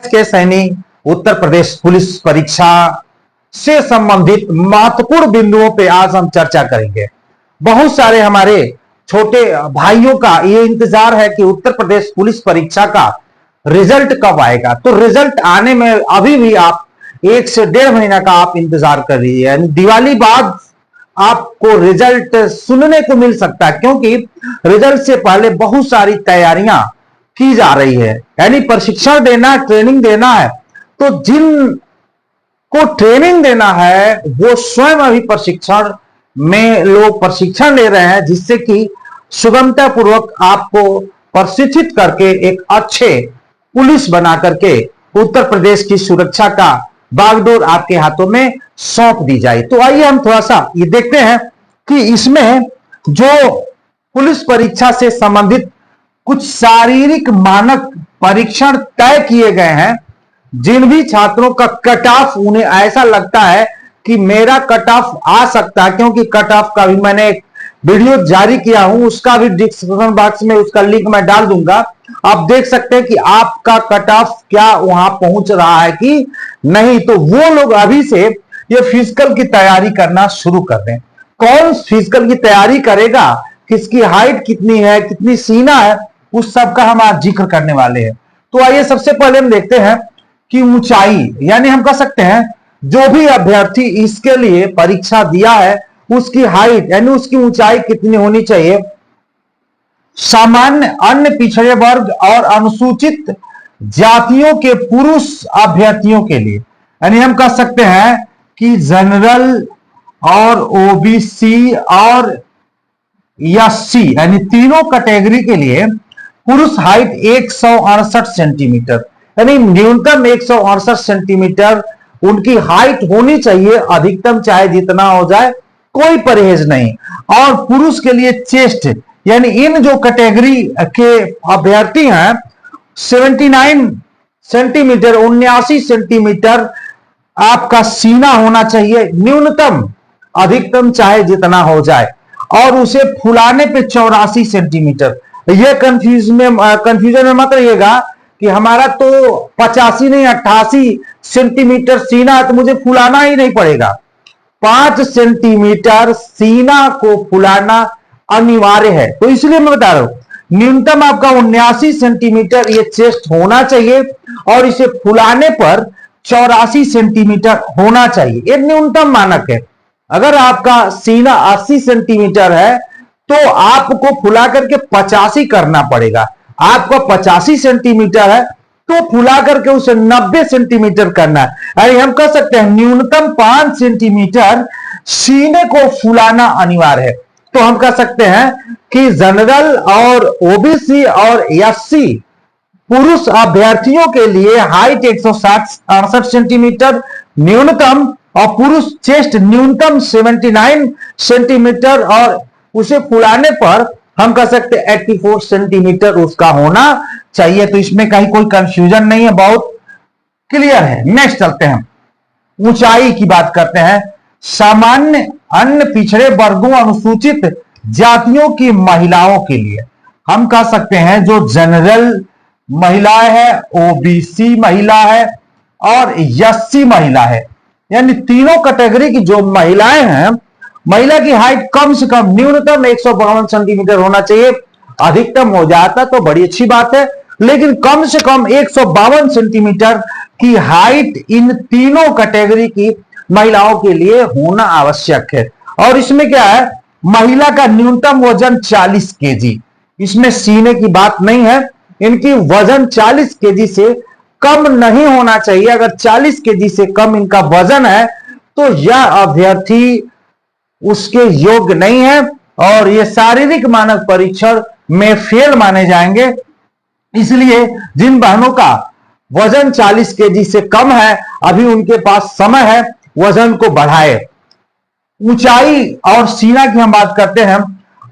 के सैनिक उत्तर प्रदेश पुलिस परीक्षा से संबंधित महत्वपूर्ण बिंदुओं पे आज हम चर्चा करेंगे। बहुत सारे हमारे छोटे भाइयों का ये इंतजार है कि उत्तर प्रदेश पुलिस परीक्षा का रिजल्ट कब आएगा। तो रिजल्ट आने में अभी भी आप 1 से 1.5 महीना का आप इंतजार कर रही है, यानी दिवाली बाद आपको रिजल्ट सुनने को मिल सकता है, क्योंकि रिजल्ट से पहले बहुत सारी तैयारियां की जा रही है, यानी प्रशिक्षण देना, ट्रेनिंग देना है। तो जिन को ट्रेनिंग देना है वो स्वयं अभी प्रशिक्षण में लोग प्रशिक्षण ले रहे हैं, जिससे कि सुगमता पूर्वक आपको प्रशिक्षित करके एक अच्छे पुलिस बना करके उत्तर प्रदेश की सुरक्षा का बागडोर आपके हाथों में सौंप दी जाए। तो आइए हम थोड़ा सा ये देखते हैं कि इसमें जो पुलिस परीक्षा से संबंधित कुछ शारीरिक मानक परीक्षण तय किए गए हैं। जिन भी छात्रों का कट ऑफ, उन्हें ऐसा लगता है कि मेरा कट ऑफ आ सकता है, क्योंकि कट ऑफ का भी मैंने एक वीडियो जारी किया हूं, उसका भी डिस्क्रिप्शन बॉक्स में उसका लिंक मैं डाल दूंगा। आप देख सकते हैं कि आपका कट ऑफ क्या वहां पहुंच रहा है कि नहीं। तो वो लोग अभी से ये फिजिकल की तैयारी करना शुरू कर दें। कौन फिजिकल की तैयारी करेगा, किसकी हाइट कितनी है, कितनी सीना है, उस सब का हम आज जिक्र करने वाले हैं। तो आइए सबसे पहले हम देखते हैं कि ऊंचाई, यानी हम कह सकते हैं जो भी अभ्यर्थी इसके लिए परीक्षा दिया है उसकी हाइट यानी उसकी ऊंचाई कितनी होनी चाहिए। सामान्य, अन्य पिछड़े वर्ग और अनुसूचित जातियों के पुरुष अभ्यर्थियों के लिए, यानी हम कह सकते हैं कि जनरल और ओबीसी और एससी, यानी तीनों कैटेगरी के लिए पुरुष हाइट 168 सेंटीमीटर, यानी न्यूनतम 168 सेंटीमीटर उनकी हाइट होनी चाहिए। अधिकतम चाहे जितना हो जाए, कोई परहेज नहीं। और पुरुष के लिए चेस्ट, यानी इन जो कैटेगरी के अभ्यर्थी हैं 79 सेंटीमीटर, 79 सेंटीमीटर आपका सीना होना चाहिए न्यूनतम, अधिकतम चाहे जितना हो जाए। और उसे फुलाने पे 84 सेंटीमीटर। यह कंफ्यूजन में मत रहिएगा कि हमारा तो 85 नहीं 88 सेंटीमीटर सीना है तो मुझे फुलाना ही नहीं पड़ेगा। 5 सेंटीमीटर सीना को फुलाना अनिवार्य है। तो इसलिए मैं बता रहा हूं न्यूनतम आपका 79 सेंटीमीटर ये चेस्ट होना चाहिए और इसे फुलाने पर 84 सेंटीमीटर होना चाहिए। ये न्यूनतम मानक है। अगर आपका सीना 80 सेंटीमीटर है तो आपको फुला करके 85 करना पड़ेगा। आपका 85 सेंटीमीटर है तो फुला करके उसे 90 सेंटीमीटर करना है। अरे हम कह सकते हैं न्यूनतम 5 सेंटीमीटर सीने को फुलाना अनिवार्य है। तो हम कह सकते हैं कि जनरल और ओबीसी और एससी पुरुष अभ्यर्थियों के लिए हाइट 168 सेंटीमीटर न्यूनतम, और पुरुष चेस्ट न्यूनतम 79 सेंटीमीटर, और उसे फुलाने पर हम कह सकते हैं 84 सेंटीमीटर उसका होना चाहिए। तो इसमें कहीं कोई कंफ्यूजन नहीं है, बहुत क्लियर है। नेक्स्ट चलते हैं, ऊंचाई की बात करते हैं। सामान्य, अन्य पिछड़े वर्गों, अनुसूचित जातियों की महिलाओं के लिए हम कह सकते हैं जो जनरल महिलाएं है, ओबीसी महिला है और एससी महिला है, यानी तीनों कैटेगरी की जो महिलाएं हैं, महिला की हाइट कम से कम न्यूनतम 152 सेंटीमीटर होना चाहिए। अधिकतम हो जाता तो बड़ी अच्छी बात है, लेकिन कम से कम 152 सेंटीमीटर की हाइट इन तीनों कैटेगरी की महिलाओं के लिए होना आवश्यक है। और इसमें क्या है, महिला का न्यूनतम वजन 40 केजी, इसमें सीने की बात नहीं है। इनकी वजन 40 केजी से कम नहीं होना चाहिए। अगर 40 केजी से कम इनका वजन है तो यह अभ्यर्थी उसके योग्य नहीं है और ये शारीरिक मानक परीक्षण में फेल माने जाएंगे। इसलिए जिन बहनों का वजन 40 केजी से कम है, अभी उनके पास समय है वजन को बढ़ाए। ऊंचाई और सीना की हम बात करते हैं।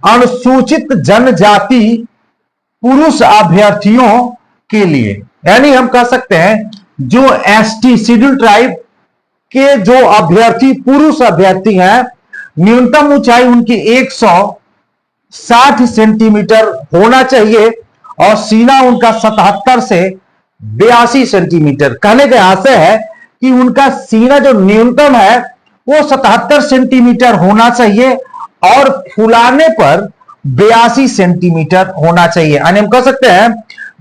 अनुसूचित जनजाति पुरुष अभ्यर्थियों के लिए, यानी हम कह सकते हैं जो एसटी शेड्यूल ट्राइब के जो अभ्यर्थी पुरुष अभ्यर्थी हैं, न्यूनतम ऊंचाई उनकी 160 सेंटीमीटर होना चाहिए और सीना उनका 77 से 82 सेंटीमीटर। कहने का आशय है कि उनका सीना जो न्यूनतम है वो 77 सेंटीमीटर होना चाहिए और फुलाने पर 82 सेंटीमीटर होना चाहिए। यानी हम कह सकते हैं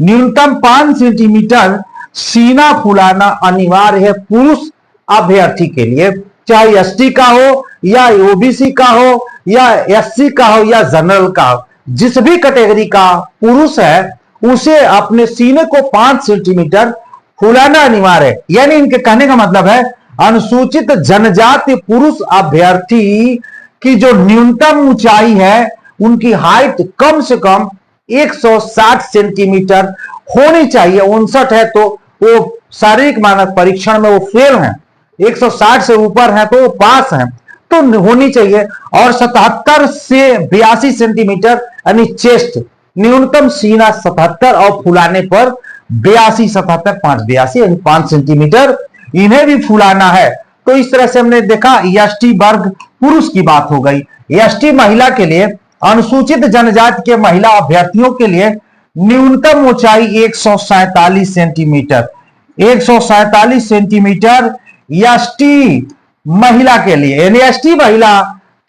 न्यूनतम 5 सेंटीमीटर सीना फुलाना अनिवार्य है पुरुष अभ्यर्थी के लिए, चाहे एसटी का हो या ओबीसी का हो या एससी का हो या जनरल का हो। जिस भी कैटेगरी का पुरुष है उसे अपने सीने को 5 सेंटीमीटर फुलाना अनिवार्य है। यानी इनके कहने का मतलब है अनुसूचित जनजाति पुरुष अभ्यर्थी की जो न्यूनतम ऊंचाई है उनकी हाइट कम से कम 160 सेंटीमीटर होनी चाहिए। 59 है तो वो शारीरिक मानक परीक्षण में वो फेल हैं, 160 से ऊपर है तो वो पास हैं, तो होनी चाहिए। और 77 से 82 सेंटीमीटर यानी चेस्ट, न्यूनतम सीना 77 और फुलाने पर 82, 77, 5, 82 यानी 5 सेंटीमीटर इन्हें भी फुलाना है। तो इस तरह से हमने देखा एसटी वर्ग पुरुष की बात हो गई। एसटी महिला के लिए, अनुसूचित जनजाति के महिला अभ्यर्थियों के लिए न्यूनतम ऊंचाई 147 सेंटीमीटर, 147 सेंटीमीटर एसटी महिला के लिए। यानी एसटी महिला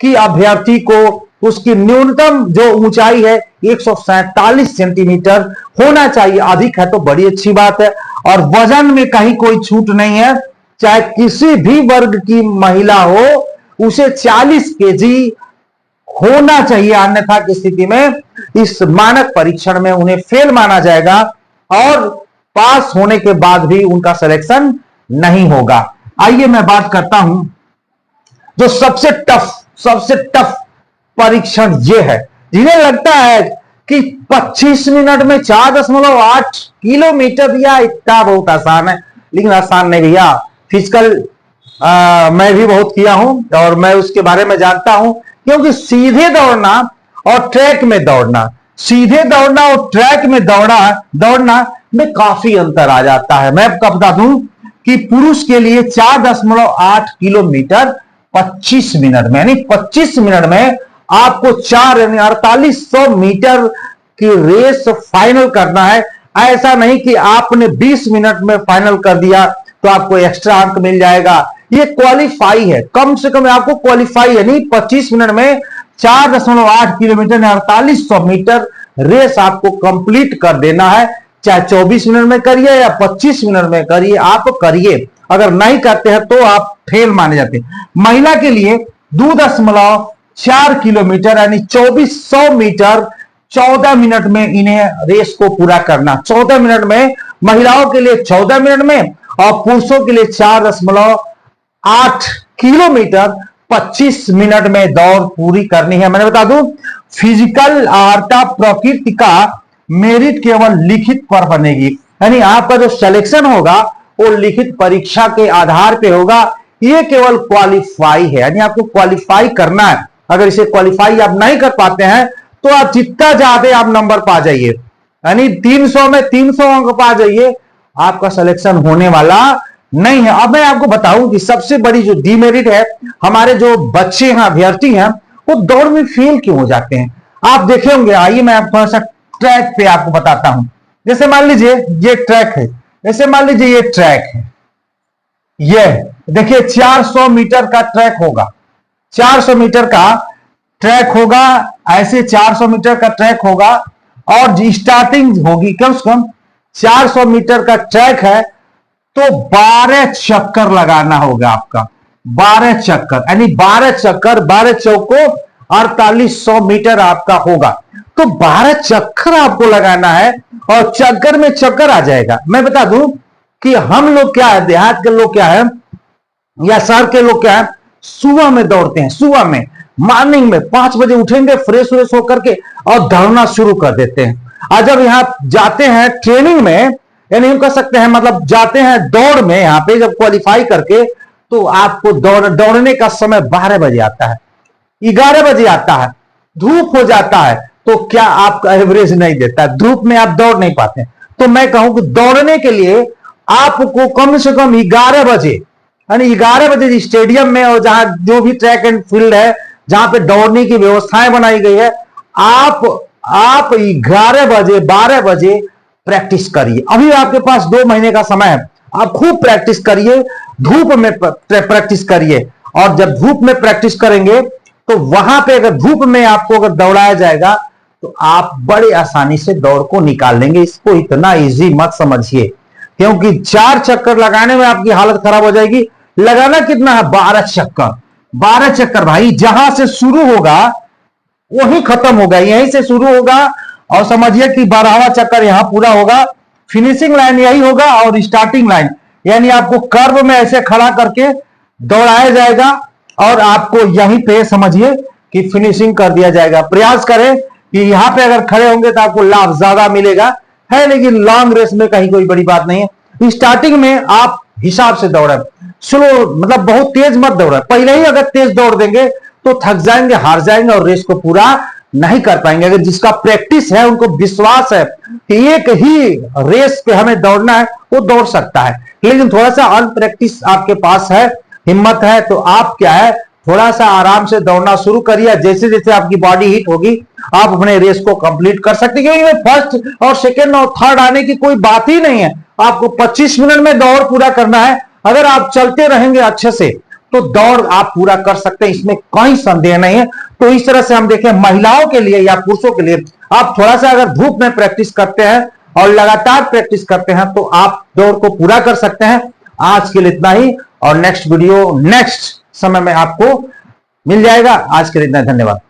की अभ्यर्थी को उसकी न्यूनतम जो ऊंचाई है 147 सेंटीमीटर होना चाहिए। अधिक है तो बड़ी अच्छी बात है। और वजन में कहीं कोई छूट नहीं है, चाहे किसी भी वर्ग की महिला हो उसे 40 केजी होना चाहिए, अन्यथा की स्थिति में इस मानक परीक्षण में उन्हें फेल माना जाएगा और पास होने के बाद भी उनका सिलेक्शन नहीं होगा। आइए मैं बात करता हूं जो सबसे टफ परीक्षण ये है। जिन्हें लगता है कि 25 मिनट में 4.8 किलोमीटर या इतना बहुत आसान है, लेकिन आसान नहीं भैया। फिजिकल मैं भी बहुत किया हूं और मैं उसके बारे में जानता हूं, क्योंकि सीधे दौड़ना और ट्रैक में दौड़ना, सीधे दौड़ना और ट्रैक में दौड़ना में काफी अंतर आ जाता है। मैं आपको बता दूं कि पुरुष के लिए 4.8 किलोमीटर 25 मिनट में, यानी 25 मिनट में आपको 4 यानी 4800 मीटर की रेस फाइनल करना है। ऐसा नहीं कि आपने 20 मिनट में फाइनल कर दिया तो आपको एक्स्ट्रा अंक मिल जाएगा। ये क्वालिफाई है, कम से कम आपको क्वालिफाई यानी 25 मिनट में 4.8 किलोमीटर 4800 मीटर रेस आपको कंप्लीट कर देना है। चाहे 24 मिनट में करिए या 25 मिनट में करिए, आप करिए। अगर नहीं करते हैं तो आप फेल माने जाते हैं। महिला के लिए 2.4 किलोमीटर यानी 2400 मीटर 14 मिनट में इन्हें रेस को पूरा करना। 14 मिनट में महिलाओं के लिए, 14 मिनट में, और पुरुषों के लिए 4.8 किलोमीटर 25 मिनट में दौड़ पूरी करनी है। मैंने बता दूं फिजिकल आर्टा प्रकृति का मेरिट केवल लिखित पर बनेगी, यानी आपका जो सिलेक्शन होगा वो लिखित परीक्षा के आधार पे होगा। ये केवल क्वालिफाई है, यानी आपको क्वालिफाई करना है। अगर इसे क्वालिफाई आप नहीं कर पाते हैं तो आप जितना ज्यादा आप नंबर पा जाइए, यानी 300 में 300 अंक पा जाइए, आपका सिलेक्शन होने वाला नहीं है। अब मैं आपको बताऊं कि सबसे बड़ी जो डीमेरिट है, हमारे जो बच्चे हैं, अभ्यर्थी हैं, वो दौड़ में फेल क्यों हो जाते हैं। आप देखे होंगे, आइए मैं थोड़ा सा ट्रैक पे आपको बताता हूं। जैसे मान लीजिए ये ट्रैक है, जैसे मान लीजिए ये ट्रैक है, ये देखिए 400 मीटर का ट्रैक होगा, 400 मीटर का ट्रैक होगा, ऐसे 400 मीटर का ट्रैक होगा और स्टार्टिंग होगी कम से कम 400 मीटर का ट्रैक है तो 12 चक्कर लगाना होगा आपका, 12 चक्कर, यानी 12 चक्कर, 12 चौको 4800 मीटर आपका होगा। तो 12 चक्कर आपको लगाना है और चक्कर में चक्कर आ जाएगा। मैं बता दूं कि हम लोग क्या है, देहात के लोग क्या है या शहर के लोग क्या है, सुबह में दौड़ते हैं। सुबह में मॉर्निंग में 5 बजे उठेंगे, फ्रेश व्रेश होकर के और दौड़ना शुरू कर देते हैं। और जब यहां जाते हैं ट्रेनिंग में, यानी हम कह सकते हैं मतलब जाते हैं दौड़ में, यहां पे जब क्वालिफाई करके, तो आपको दौड़ने का समय 12 बजे आता है, 11 बजे आता है, धूप हो जाता है, तो क्या आपका एवरेज नहीं देता, धूप में आप दौड़ नहीं पाते। तो मैं कहूं कि दौड़ने के लिए आपको कम से कम 11 बजे, यानी 11 बजे स्टेडियम में और जहां जो भी ट्रैक एंड फील्ड है जहां पे दौड़ने की व्यवस्थाएं बनाई गई है, आप 11 बजे 12 बजे प्रैक्टिस करिए। अभी आपके पास 2 महीने का समय है, आप खूब प्रैक्टिस करिए, धूप में प्रैक्टिस करिए। और जब धूप में प्रैक्टिस करेंगे तो वहां पे अगर धूप में आपको अगर दौड़ाया जाएगा तो आप बड़े आसानी से दौड़ को निकाल लेंगे। इसको इतना इजी मत समझिए, क्योंकि 4 चक्कर लगाने में आपकी हालत खराब हो जाएगी। लगाना कितना है? 12 चक्कर। 12 चक्कर भाई, जहां से शुरू होगा वही खत्म होगा, यहीं से शुरू होगा और समझिए कि 12वां चक्कर यहां पूरा होगा। फिनिशिंग लाइन यही होगा और स्टार्टिंग लाइन, यानी आपको कर्व में ऐसे खड़ा करके दौड़ाया जाएगा और आपको यहीं पे समझिए कि फिनिशिंग कर दिया जाएगा। प्रयास करें कि यहां पे अगर खड़े होंगे तो आपको लाभ ज्यादा मिलेगा है, लेकिन लॉन्ग रेस में कहीं कोई बड़ी बात नहीं है। स्टार्टिंग में आप हिसाब से दौड़े, स्लो, मतलब बहुत तेज मत दौड़े। पहले ही अगर तेज दौड़ देंगे तो थक जाएंगे, हार जाएंगे और रेस को पूरा नहीं कर पाएंगे। अगर जिसका प्रैक्टिस है, उनको विश्वास है कि एक ही रेस पे हमें दौड़ना है, वो दौड़ सकता है। लेकिन थोड़ा सा अनप्रैक्टिस आपके पास है, हिम्मत है, तो आप क्या है, थोड़ा सा आराम से दौड़ना शुरू करिए। जैसे जैसे आपकी बॉडी हिट होगी आप अपने रेस को कंप्लीट कर सकते हैं, क्योंकि फर्स्ट और सेकेंड और थर्ड आने की कोई बात ही नहीं है। आपको 25 मिनट में दौड़ पूरा करना है। अगर आप चलते रहेंगे अच्छे से तो दौड़ आप पूरा कर सकते हैं, इसमें कोई संदेह नहीं है। तो इस तरह से हम देखें, महिलाओं के लिए या पुरुषों के लिए आप थोड़ा सा अगर धूप में प्रैक्टिस करते हैं और लगातार प्रैक्टिस करते हैं तो आप दौड़ को पूरा कर सकते हैं। आज के लिए इतना ही, और नेक्स्ट वीडियो नेक्स्ट समय में आपको मिल जाएगा। आज के लिए इतना, धन्यवाद।